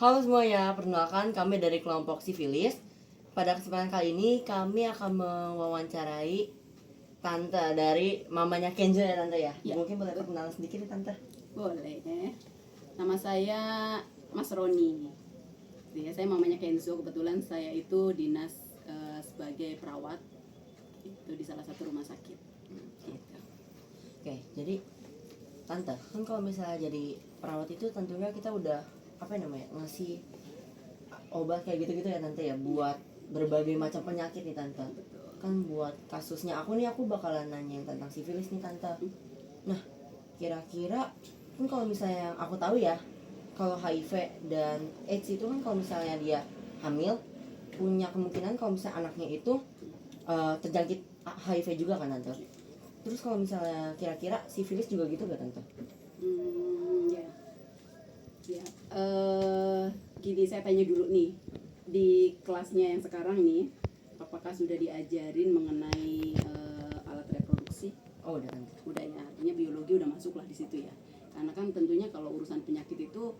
Halo semuanya, perkenalkan kami dari kelompok Sifilis. Pada kesempatan kali ini kami akan mewawancarai tante dari mamanya Kenzo ya tante ya. Ya. Mungkin boleh perkenalan sedikit nih tante. Boleh. Nama saya Mas Roni. Saya mamanya Kenzo. Kebetulan saya itu dinas sebagai perawat itu di salah satu rumah sakit. Gitu. Oke, jadi tante, kan kalau misalnya jadi perawat itu tentunya kita udah ngasih obat kayak gitu-gitu ya tante ya, buat berbagai macam penyakit nih tante. Betul. Kan buat kasusnya aku bakalan nanya tentang sifilis nih tante. Nah, kira-kira kan kalau misalnya yang aku tahu ya, kalau HIV dan AIDS itu kan kalau misalnya dia hamil punya kemungkinan kalau misalnya anaknya itu terjangkit HIV juga kan tante. Terus kalau misalnya kira-kira sifilis juga gitu gak tante? Ya. Gini, saya tanya dulu nih, di kelasnya yang sekarang nih, apakah sudah diajarin mengenai alat reproduksi? Oh udah tante. Udah ya, artinya biologi udah masuk lah di situ ya. Karena kan tentunya kalau urusan penyakit itu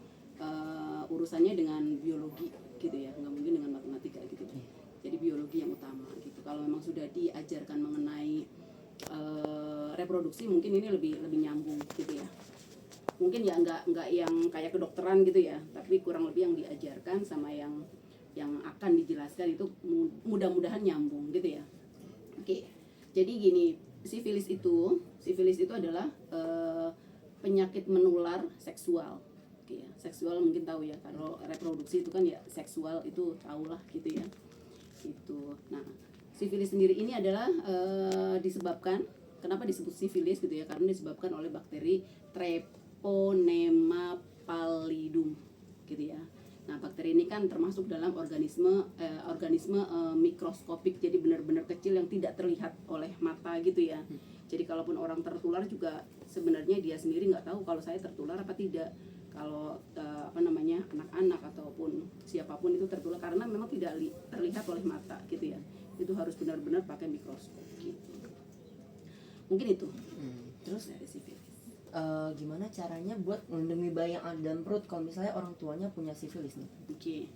urusannya dengan biologi gitu ya, nggak mungkin dengan matematika gitu. Jadi biologi yang utama gitu. Kalau memang sudah diajarkan mengenai reproduksi, mungkin ini lebih nyambung gitu ya. Mungkin ya nggak yang kayak kedokteran gitu ya, tapi kurang lebih yang diajarkan sama yang akan dijelaskan itu mudah-mudahan nyambung gitu ya. Oke, jadi gini, sifilis itu adalah penyakit menular seksual. Oke ya, seksual mungkin tahu ya, kalau reproduksi itu kan ya seksual itu tahulah gitu ya. Itu. Nah, sifilis sendiri ini adalah disebabkan, kenapa disebut sifilis gitu ya? Karena disebabkan oleh bakteri Treponema pallidum gitu ya. Nah, bakteri ini kan termasuk dalam organisme mikroskopik, jadi benar-benar kecil yang tidak terlihat oleh mata gitu ya. Jadi kalaupun orang tertular juga sebenarnya dia sendiri nggak tahu kalau saya tertular apa tidak. Kalau anak-anak ataupun siapapun itu tertular karena memang tidak terlihat oleh mata gitu ya. Itu harus benar-benar pakai mikroskop gitu. Mungkin itu. Terus dari sifilis. gimana caranya buat melindungi bayi yang ada dalam perut kalau misalnya orang tuanya punya sifilis nih? Oke.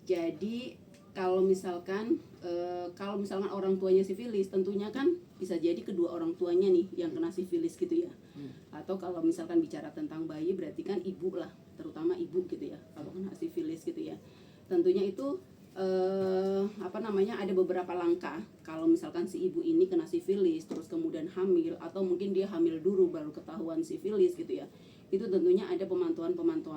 Jadi kalau misalkan orang tuanya sifilis, tentunya kan bisa jadi kedua orang tuanya nih yang kena sifilis gitu ya. Atau kalau misalkan bicara tentang bayi, berarti kan ibu lah, terutama ibu gitu ya, kalau kena sifilis gitu ya. Tentunya itu ada beberapa langkah. Kalau misalkan si ibu ini kena sifilis terus kemudian hamil, atau mungkin dia hamil dulu baru ketahuan sifilis gitu ya, itu tentunya ada pemantauan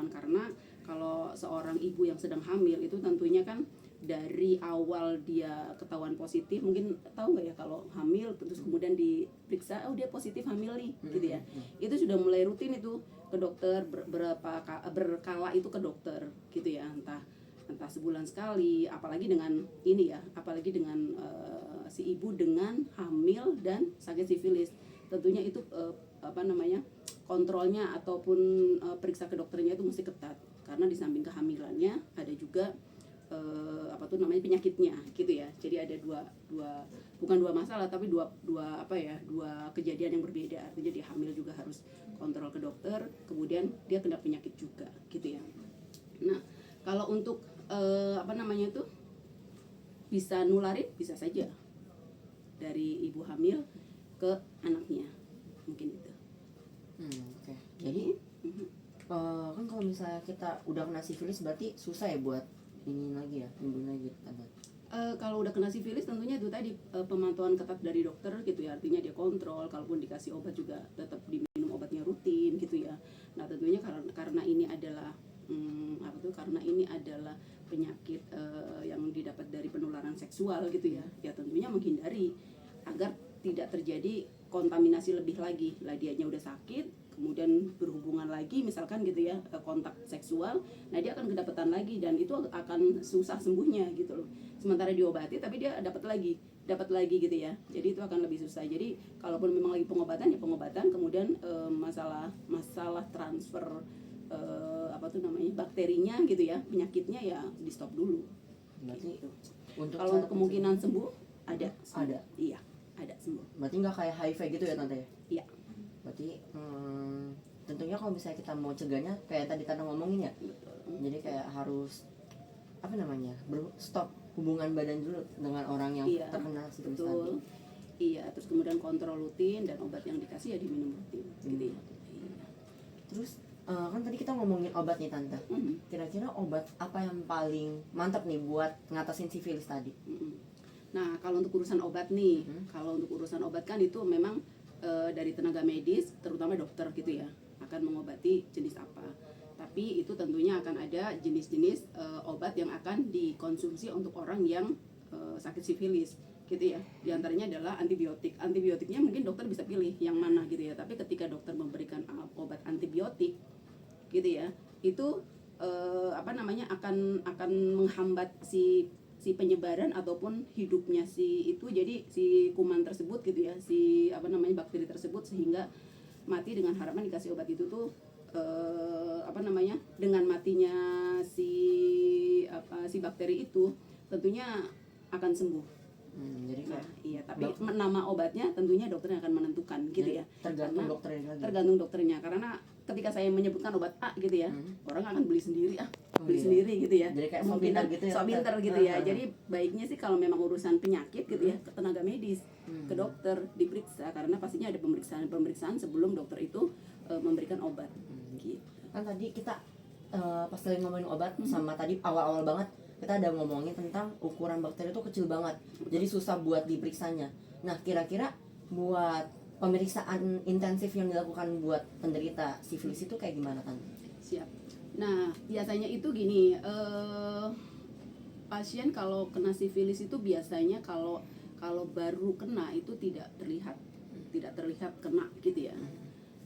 karena kalau seorang ibu yang sedang hamil itu tentunya kan dari awal dia ketahuan positif, mungkin tahu nggak ya kalau hamil terus kemudian diperiksa, oh dia positif hamil nih gitu ya, itu sudah mulai rutin itu ke dokter, berkala itu ke dokter gitu ya, entah sebulan sekali, apalagi dengan si ibu dengan hamil dan sakit sifilis, tentunya itu kontrolnya ataupun periksa ke dokternya itu mesti ketat, karena di samping kehamilannya ada juga penyakitnya gitu ya. Jadi ada bukan dua masalah, tapi dua kejadian yang berbeda. Artinya dia hamil juga harus kontrol ke dokter, kemudian dia kena penyakit juga gitu ya. Nah, kalau untuk bisa nularin, bisa saja dari ibu hamil ke anaknya, mungkin itu. Oke. Jadi kan kalau misalnya kita udah kena sifilis berarti susah ya buat ini lagi ya, nyembuhin lagi tante. Kalau udah kena sifilis tentunya itu tadi pemantauan ketat dari dokter gitu ya, artinya dia kontrol, kalaupun dikasih obat juga tetap diminum obatnya rutin gitu ya. Nah, tentunya karena ini adalah penyakit yang didapat dari penularan seksual gitu ya, ya tentunya menghindari agar tidak terjadi kontaminasi lebih lagi. Lah dianya udah sakit, kemudian berhubungan lagi misalkan gitu ya, kontak seksual, nah dia akan kedapatan lagi dan itu akan susah sembuhnya gitu loh. Sementara diobati tapi dia dapat lagi gitu ya, jadi itu akan lebih susah. Jadi kalaupun memang lagi pengobatan, kemudian masalah transfer bakterinya gitu ya, penyakitnya ya di stop dulu. Berarti Gitu. untuk Kalau untuk kemungkinan sembuh ada. Iya, ada sembuh. Berarti nggak kayak HIV gitu ya tante ya? Iya. Berarti tentunya kalau misalnya kita mau cegahnya kayak tadi tante ngomongin ya, Jadi kayak harus apa namanya, stop hubungan badan dulu dengan orang yang Iya, terkena sifilis tadi. betul. Iya, terus kemudian kontrol rutin dan obat yang dikasih ya diminum rutin gitu ya. Iya. Terus kan tadi kita ngomongin obat nih tante. Kira-kira obat apa yang paling mantap nih buat ngatasin sifilis tadi? Nah, kalau untuk urusan obat nih, kalau untuk urusan obat kan itu memang dari tenaga medis, terutama dokter gitu ya, akan mengobati jenis apa. Tapi itu tentunya akan ada jenis-jenis obat yang akan dikonsumsi untuk orang yang sakit sifilis gitu ya. Di antaranya adalah antibiotik. Antibiotiknya mungkin dokter bisa pilih yang mana gitu ya. Tapi ketika dokter memberikan obat antibiotik gitu ya, itu apa namanya akan menghambat si penyebaran ataupun hidupnya si itu, jadi si kuman tersebut gitu ya, si apa namanya bakteri tersebut, sehingga mati. Dengan harapan dikasih obat itu tuh apa namanya, dengan matinya si bakteri itu tentunya akan sembuh. Jadi Nah, kayak iya, tapi nama obatnya tentunya dokter yang akan menentukan gitu ya. tergantung Karena dokternya lagi. tergantung dokternya, karena ketika saya menyebutkan obat A gitu ya, orang akan beli sendiri beli iya. sendiri gitu ya. Jadi kayak sok Kemungkinan pintar gitu ya, sok dokter. pintar gitu ya. Jadi baiknya sih kalau memang urusan penyakit gitu ya, ke tenaga medis, ke dokter diperiksa, karena pastinya ada pemeriksaan sebelum dokter itu memberikan obat. Gitu. Kan tadi kita pas lagi ngomongin obat sama tadi awal-awal banget kita ada ngomongin tentang ukuran bakteri itu kecil banget, jadi susah buat diperiksanya. Nah, kira-kira buat pemeriksaan intensif yang dilakukan buat penderita sifilis itu kayak gimana kan? Siap. Nah, biasanya itu gini, pasien kalau kena sifilis itu biasanya kalau baru kena itu tidak terlihat kena gitu ya.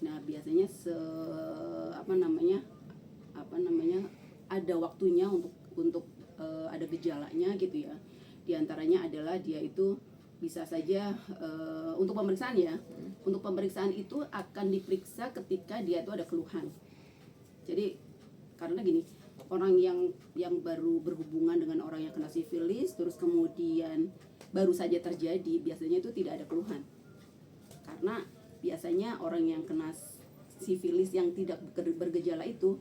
Nah, biasanya apa namanya ada waktunya untuk ada gejalanya gitu ya. Di antaranya adalah dia itu bisa saja untuk pemeriksaan ya. Untuk pemeriksaan itu akan diperiksa ketika dia itu ada keluhan. Jadi karena gini, orang yang baru berhubungan dengan orang yang kena sifilis terus kemudian baru saja terjadi, biasanya itu tidak ada keluhan. Karena biasanya orang yang kena sifilis yang tidak bergejala itu,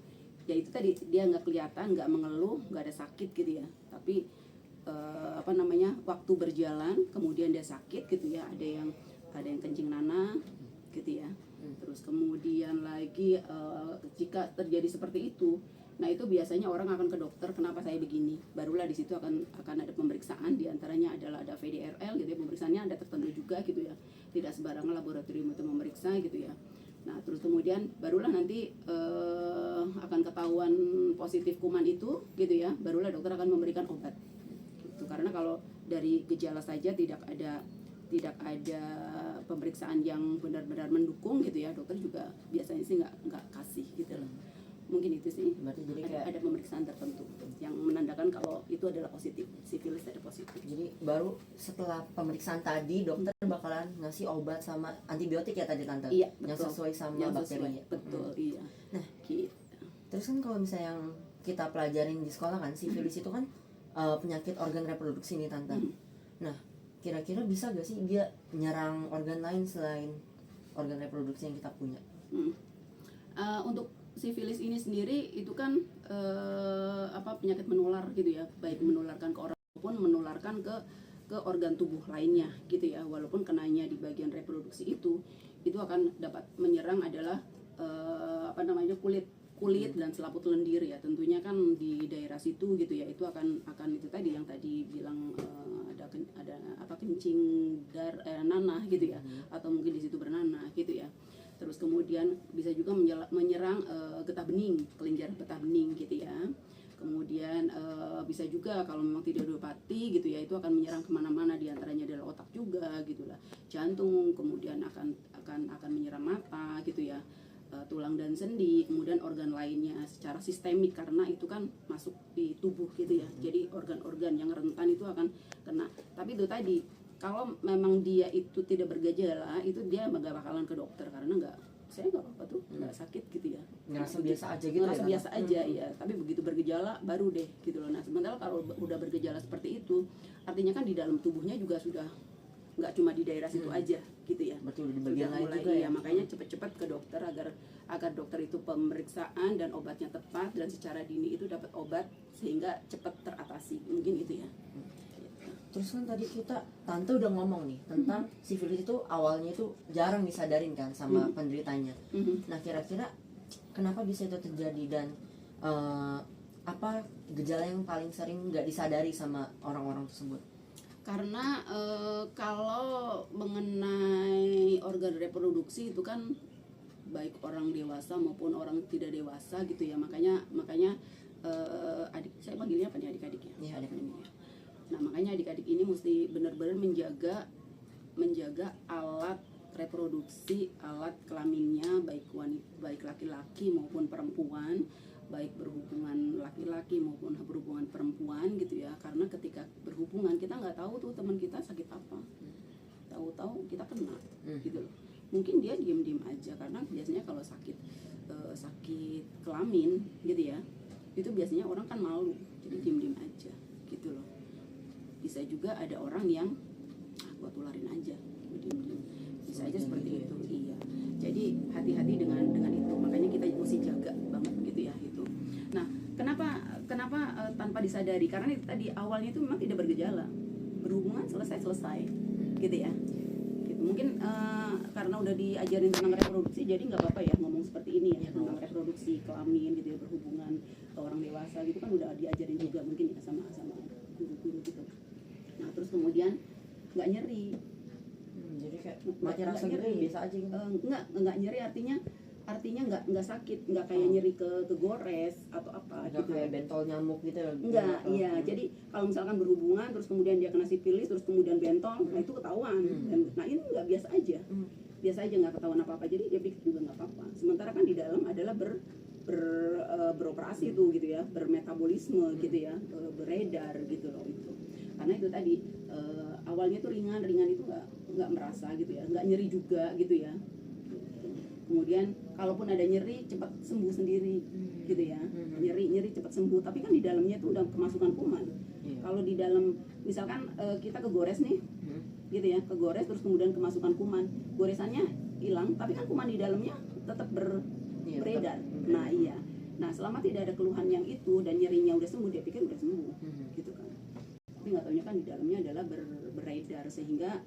ya itu tadi, dia nggak kelihatan, nggak mengeluh, nggak ada sakit gitu ya. Tapi apa namanya, waktu berjalan kemudian dia sakit gitu ya, ada yang kencing nanah gitu ya. Terus kemudian lagi jika terjadi seperti itu, nah itu biasanya orang akan ke dokter, kenapa saya begini, barulah di situ akan ada pemeriksaan. Di antaranya adalah ada VDRL gitu ya, pemeriksaannya ada tertentu juga gitu ya, tidak sembarangan laboratorium itu memeriksa gitu ya. Nah, terus kemudian barulah nanti akan ketahuan positif kuman itu gitu ya, barulah dokter akan memberikan obat gitu. Karena kalau dari gejala saja tidak ada pemeriksaan yang benar-benar mendukung gitu ya, dokter juga biasanya sih nggak kasih gitu loh. Mungkin itu sih. Berarti jadi kayak ada pemeriksaan tertentu yang menandakan kalau itu adalah positif, sifilis ada positif. Jadi baru setelah pemeriksaan tadi dokter bakalan ngasih obat sama antibiotik ya tadi tante? Iya, yang betul. sesuai sama Yang bakterinya. betul, iya. Nah, gitu. terus kan kalau misalnya yang kita pelajarin di sekolah kan, sifilis itu kan penyakit organ reproduksi nih tante. Nah, kira-kira bisa gak sih dia nyerang organ lain selain organ reproduksi yang kita punya? Untuk sifilis ini sendiri itu kan penyakit menular gitu ya, baik menularkan ke orang maupun menularkan ke organ tubuh lainnya gitu ya. Walaupun kenanya di bagian reproduksi itu akan dapat menyerang adalah kulit dan selaput lendir ya. Tentunya kan di daerah situ gitu ya, itu akan itu tadi yang tadi bilang ada kencing nanah gitu ya, atau mungkin di situ bernanah gitu ya. Terus kemudian bisa juga menyerang getah bening, kelenjar getah bening gitu ya. Kemudian bisa juga kalau memang tidak diobati gitu ya, itu akan menyerang kemana-mana, diantaranya adalah otak juga gitulah, jantung, kemudian akan menyerang mata gitu ya, tulang dan sendi, kemudian organ lainnya secara sistemik karena itu kan masuk di tubuh gitu ya. Jadi organ-organ yang rentan itu akan kena. Tapi itu tadi, kalau memang dia itu tidak bergejala, itu dia nggak bakalan ke dokter karena saya nggak apa-apa tuh, nggak sakit gitu ya. Ngerasa biasa aja gitu Ngerasa ya? biasa aja ya. Tapi begitu bergejala baru deh gitu loh. Nah, sementara kalau udah bergejala seperti itu, artinya kan di dalam tubuhnya juga sudah nggak cuma di daerah situ aja gitu ya. Betul, di Sudah bagian lain mulai juga ya. makanya cepat-cepat ke dokter agar dokter itu pemeriksaan dan obatnya tepat dan secara dini itu dapat obat sehingga cepat teratasi, mungkin itu ya. Terus kan tadi tante udah ngomong nih tentang sifilis itu awalnya itu jarang disadarin kan sama penderitanya. Nah kira-kira kenapa bisa itu terjadi dan apa gejala yang paling sering nggak disadari sama orang-orang tersebut? Karena kalau mengenai organ reproduksi itu kan baik orang dewasa maupun orang tidak dewasa gitu ya, makanya adik, saya panggilnya apa nih, adik-adik ya? Iya, adik-adik. Nah makanya adik-adik ini mesti benar-benar menjaga alat reproduksi, alat kelaminnya, baik laki-laki maupun perempuan, baik berhubungan laki-laki maupun berhubungan perempuan gitu ya. Karena ketika berhubungan kita nggak tahu tuh teman kita sakit apa, tahu-tahu kita kena gitu loh. Mungkin dia diem-diem aja, karena biasanya kalau sakit kelamin gitu ya, itu biasanya orang kan malu, jadi diem-diem aja gitu loh. Bisa juga ada orang yang gua tularin aja, diem-diem, bisa aja seperti itu. Iya, jadi hati-hati dengan itu, makanya kita mesti jaga banget gitu ya itu. Nah kenapa tanpa disadari, karena itu tadi awalnya itu memang tidak bergejala, berhubungan selesai gitu ya gitu. Mungkin karena udah diajarin tentang reproduksi, jadi nggak apa-apa ya ngomong seperti ini ya, tentang reproduksi kelamin gitu ya, berhubungan ke orang dewasa gitu kan udah diajarin juga mungkin ya sama guru-guru gitu. Nah terus kemudian nggak nyeri, jadi kayak mati rasa gitu ya, biasa aja gitu. Nggak nyeri, artinya nggak sakit, nggak kayak nyeri ke gores atau apa Nggak gitu. kayak bentol nyamuk gitu ya? Enggak, iya. Jadi kalau misalkan berhubungan terus kemudian dia kena sifilis terus kemudian bentol, nah itu ketahuan. Dan nah ini nggak biasa aja, biasa aja nggak ketahuan apa-apa. Jadi dia pikir juga nggak apa-apa. Sementara kan di dalam adalah beroperasi tuh gitu ya, bermetabolisme gitu ya, beredar gitu loh itu. Karena itu tadi awalnya tuh ringan itu nggak merasa gitu ya, nggak nyeri juga gitu ya. Kemudian kalaupun ada nyeri cepat sembuh sendiri gitu ya, nyeri cepat sembuh. Tapi kan di dalamnya tuh udah kemasukan kuman. Kalau di dalam misalkan kita kegores nih gitu ya, kegores terus kemudian kemasukan kuman, goresannya hilang tapi kan kuman di dalamnya tetap beredar. Nah iya, nah selama tidak ada keluhan yang itu dan nyerinya udah sembuh, dia pikir udah sembuh gitu kan. Tapi nggak taunya kan di dalamnya adalah beredar sehingga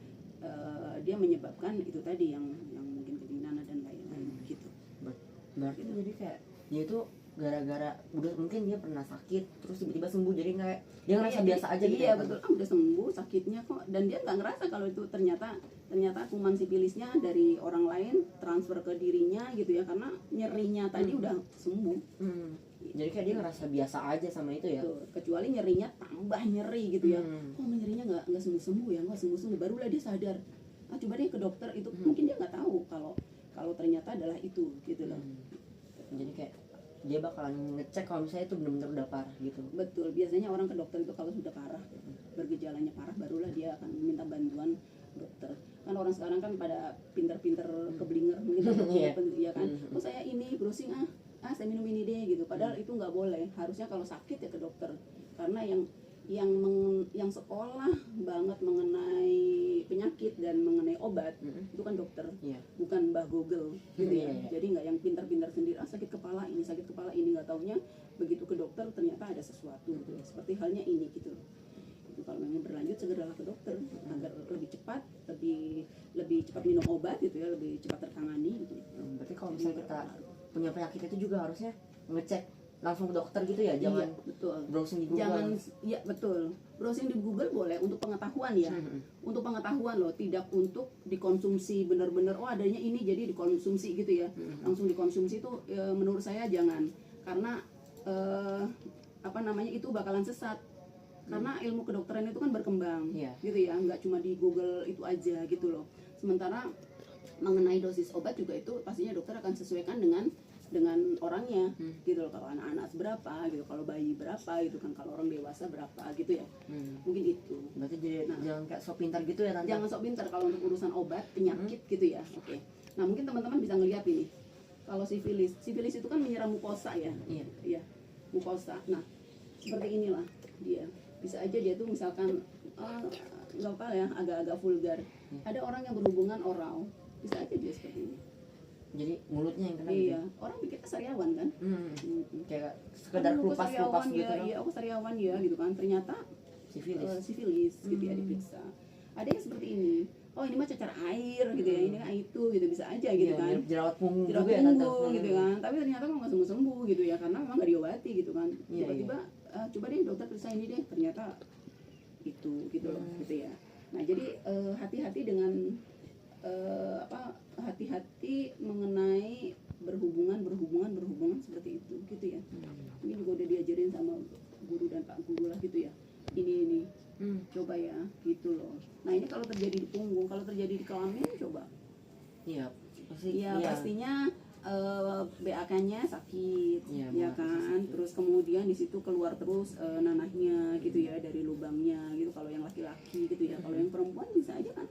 dia menyebabkan itu tadi yang mungkin kedinginan dan lain-lain gitu. Berarti jadi kayak dia itu gara-gara udah mungkin dia pernah sakit terus tiba-tiba sembuh, jadi kayak dia ngerasa biasa aja gitu. Iya betul, udah sembuh sakitnya kok, dan dia nggak ngerasa kalau itu ternyata kuman sifilisnya dari orang lain transfer ke dirinya gitu ya, karena nyerinya tadi udah sembuh. Jadi kayak dia ngerasa biasa aja sama itu ya. Tuh, kecuali nyerinya tambah nyeri gitu ya. Kok nyerinya nggak sembuh-sembuh ya, nggak sembuh-sembuh, barulah dia sadar. Coba deh ke dokter, itu mungkin dia nggak tahu kalau ternyata adalah itu gitu loh. Jadi kayak dia bakalan ngecek kalau misalnya itu benar-benar udah parah gitu. Betul, biasanya orang ke dokter itu kalau sudah parah, bergejalanya parah, barulah dia akan meminta bantuan dokter. Kan orang sekarang kan pada pinter-pinter keblinger gitu, ya kan. Oh saya ini browsing saya minum ini deh gitu. Padahal itu nggak boleh. Harusnya kalau sakit ya ke dokter. Karena yang sekolah banget mengenai penyakit dan mengenai obat itu kan dokter, bukan Mbah Google gitu ya. Jadi nggak yang pintar-pintar sendiri, sakit kepala ini, nggak taunya begitu ke dokter ternyata ada sesuatu gitu ya. Seperti halnya ini gitu. Itu kalau memang berlanjut segeralah ke dokter agar lebih cepat minum obat gitu ya, lebih cepat tertangani gitu. Berarti kalau misalnya kita punya penyakit itu juga harusnya ngecek langsung ke dokter gitu ya, jangan betul. Browsing di Google. Iya betul, browsing di Google boleh untuk pengetahuan ya, untuk pengetahuan loh, tidak untuk dikonsumsi benar-benar adanya ini jadi dikonsumsi gitu ya, langsung dikonsumsi itu menurut saya jangan, karena itu bakalan sesat, karena ilmu kedokteran itu kan berkembang gitu ya, nggak cuma di Google itu aja gitu loh. Sementara mengenai dosis obat juga itu pastinya dokter akan sesuaikan dengan orangnya gitu loh. Kalau anak-anak berapa gitu, kalau bayi berapa gitu kan, kalau orang dewasa berapa gitu ya. Mungkin itu. Berarti jadi jangan kayak sok pintar gitu ya Tante. Jangan sok pintar kalau untuk urusan obat penyakit gitu ya. Oke. Nah mungkin teman-teman bisa ngeliat ini. Kalau sifilis itu kan menyerang mukosa ya. Iya. Mukosa. Nah seperti inilah dia. Bisa aja dia tuh misalkan nggak apa ya, agak-agak vulgar. Ada orang yang berhubungan oral, bisa aja dia seperti ini. Jadi mulutnya yang kena. Iya, orang pikirnya sariawan kan. Kayak sekedar Aku kelupas sariawan gitu ya, dong. iya aku sariawan ya gitu kan. Ternyata sifilis gitu ya diperiksa. Ada yang seperti ini. Oh ini mah cacar air gitu ya, ini kan itu gitu, bisa aja gitu kan. Jerawat punggung Jerawat juga ya punggung gitu kan. Tapi ternyata kok nggak sembuh-sembuh gitu ya, karena memang nggak diobati gitu kan. Tiba-tiba coba deh dokter periksa ini deh, ternyata itu gitu loh gitu ya. Nah jadi hati-hati dengan hati-hati mengenai berhubungan seperti itu gitu ya. Ini juga udah diajarin sama guru dan pak guru lah gitu ya, ini coba ya gitu loh. Nah ini kalau terjadi di punggung, kalau terjadi di kelamin coba pastinya BAK-nya sakit ya kan, terus kemudian di situ keluar terus nanahnya gitu ya dari lubangnya gitu kalau yang laki-laki gitu ya. Kalau yang perempuan bisa aja kan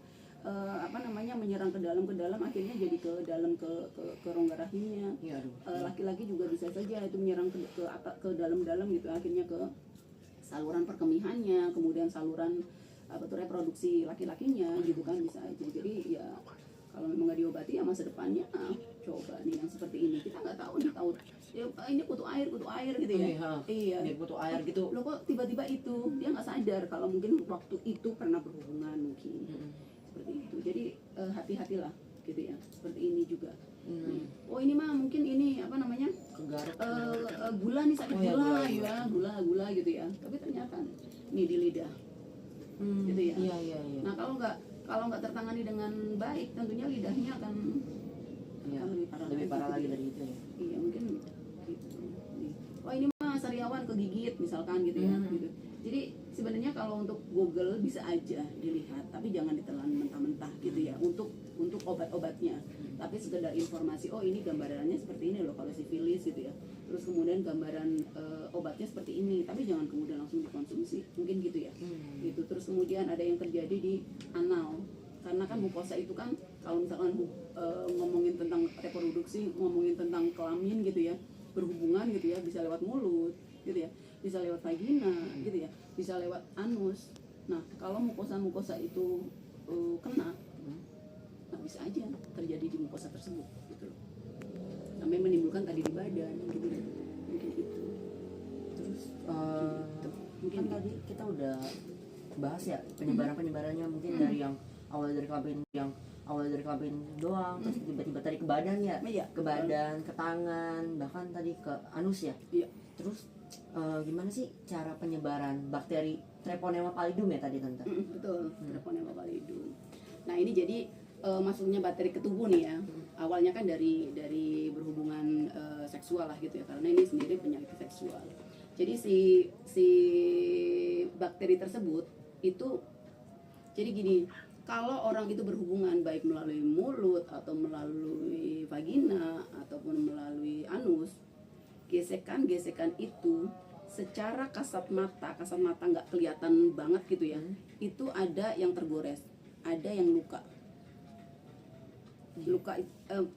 menyerang ke dalam akhirnya jadi ke dalam ke rongga rahimnya. Laki-laki juga bisa saja itu menyerang ke dalam gitu, akhirnya ke saluran perkemihannya, kemudian saluran reproduksi laki-lakinya gitu kan, bisa aja. Jadi ya kalau memang nggak diobati ya masa depannya coba nih yang seperti ini, kita nggak tahu ya, ini butuh air gitu ya. Iya butuh air gitu lo kok tiba-tiba itu dia nggak sadar kalau mungkin waktu itu pernah berhubungan mungkin seperti itu. Jadi hati-hatilah gitu ya, seperti ini juga. Oh ini mah mungkin ini gula nih, sakit gula gitu ya, tapi ternyata nih di lidah gitu ya. Nah kalau nggak tertangani dengan baik, tentunya lidahnya akan lebih parah lagi dari itu ya. Iya mungkin gitu. Oh ini mah sariawan kegigit misalkan gitu ya. Gitu. Jadi sebenarnya kalau untuk Google bisa aja dilihat, tapi jangan ditelan mentah-mentah gitu ya. Untuk obat-obatnya, tapi sekedar informasi. Oh ini gambarannya seperti ini loh kalau sifilis gitu ya. Terus kemudian gambaran obatnya seperti ini, tapi jangan kemudian langsung dikonsumsi, mungkin gitu ya. Gitu. Terus kemudian ada yang terjadi di anal, karena kan mukosa itu kan kalau misalkan ngomongin tentang reproduksi, ngomongin tentang kelamin gitu ya, berhubungan gitu ya, bisa lewat mulut gitu ya, bisa lewat vagina gitu ya, bisa lewat anus. Nah kalau mukosa itu kena, nah bisa aja terjadi di mukosa tersebut gitu loh, sampai menimbulkan tadi di badan gitu ya. Mungkin itu. Terus gitu. Mungkin kan tadi kita udah bahas ya penyebarannya mungkin dari yang awal dari kelamin doang, terus tiba-tiba tadi ke badan ya, ke badan, ke tangan, bahkan tadi ke anus ya. Terus gimana sih cara penyebaran bakteri Treponema pallidum ya tadi tante? Betul, Treponema pallidum. Nah ini jadi masuknya bakteri ke tubuh nih ya. Awalnya kan dari berhubungan seksual lah gitu ya, karena ini sendiri penyakit seksual. Jadi si bakteri tersebut itu jadi gini, kalau orang itu berhubungan baik melalui mulut atau melalui vagina ataupun melalui anus, gesekan itu secara kasat mata nggak kelihatan banget gitu ya, itu ada yang tergores, ada yang luka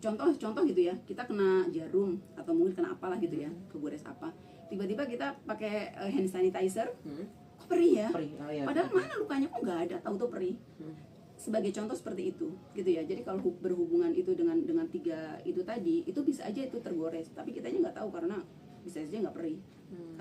contoh gitu ya, kita kena jarum atau mungkin kena apalah gitu ya, kegores apa, tiba-tiba kita pakai hand sanitizer, kok perih ya, padahal mana lukanya kok nggak ada, tahu tuh perih. Sebagai contoh seperti itu gitu ya. Jadi kalau berhubungan itu dengan tiga itu tadi, itu bisa aja itu tergores, tapi kitanya nggak tahu karena bisa aja nggak perih,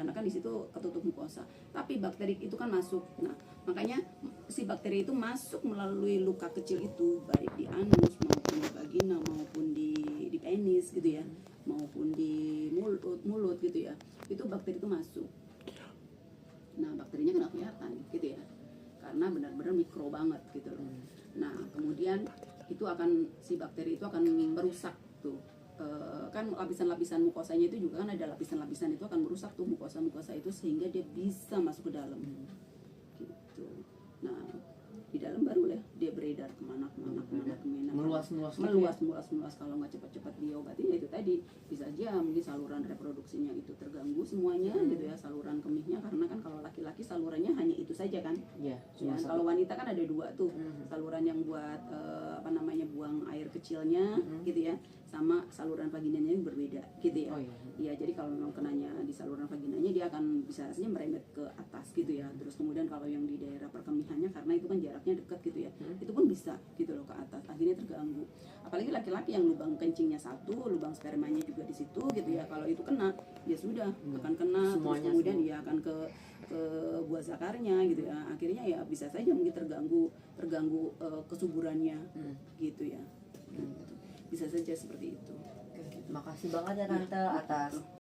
karena kan di situ ketutup mukosa, tapi bakteri itu kan masuk. Nah makanya si bakteri itu masuk melalui luka kecil itu, baik di anus maupun di vagina maupun di penis gitu ya, maupun di mulut gitu ya, itu bakteri itu masuk. Nah bakterinya kan nggak kelihatan gitu ya, karena benar-benar mikro banget gitu loh. Nah kemudian itu si bakteri itu akan merusak tuh, kan lapisan-lapisan mukosanya itu juga kan ada lapisan-lapisan, itu akan merusak tuh mukosa itu sehingga dia bisa masuk ke dalam gitu. Nah di dalam baru lah dia beredar kemana meluas kalau nggak cepat-cepat diobati ya itu tadi, bisa aja mungkin saluran reproduksinya itu terganggu semuanya gitu ya, saluran kemihnya, karena kan kalau laki-laki salurannya hanya itu saja kan ya, kalau wanita kan ada dua tuh, saluran yang buat buang air kecilnya gitu ya, sama saluran vaginanya yang berbeda gitu ya. Oh iya. Iya, jadi kalau memang kenanya di saluran vaginanya dia akan bisa saja merembet ke atas gitu ya. Terus kemudian kalau yang di daerah perkemihannya karena itu kan jaraknya dekat gitu ya, itu pun bisa gitu loh ke atas. Akhirnya terganggu. Apalagi laki-laki yang lubang kencingnya satu, lubang spermanya juga di situ gitu ya. Kalau itu kena, ya sudah akan kena. Semuanya, terus kemudian semua. dia akan ke buah zakarnya gitu ya. Akhirnya ya bisa saja mungkin terganggu kesuburannya gitu ya. Gitu. Bisa saja seperti itu. Makasih banget ya Tante atas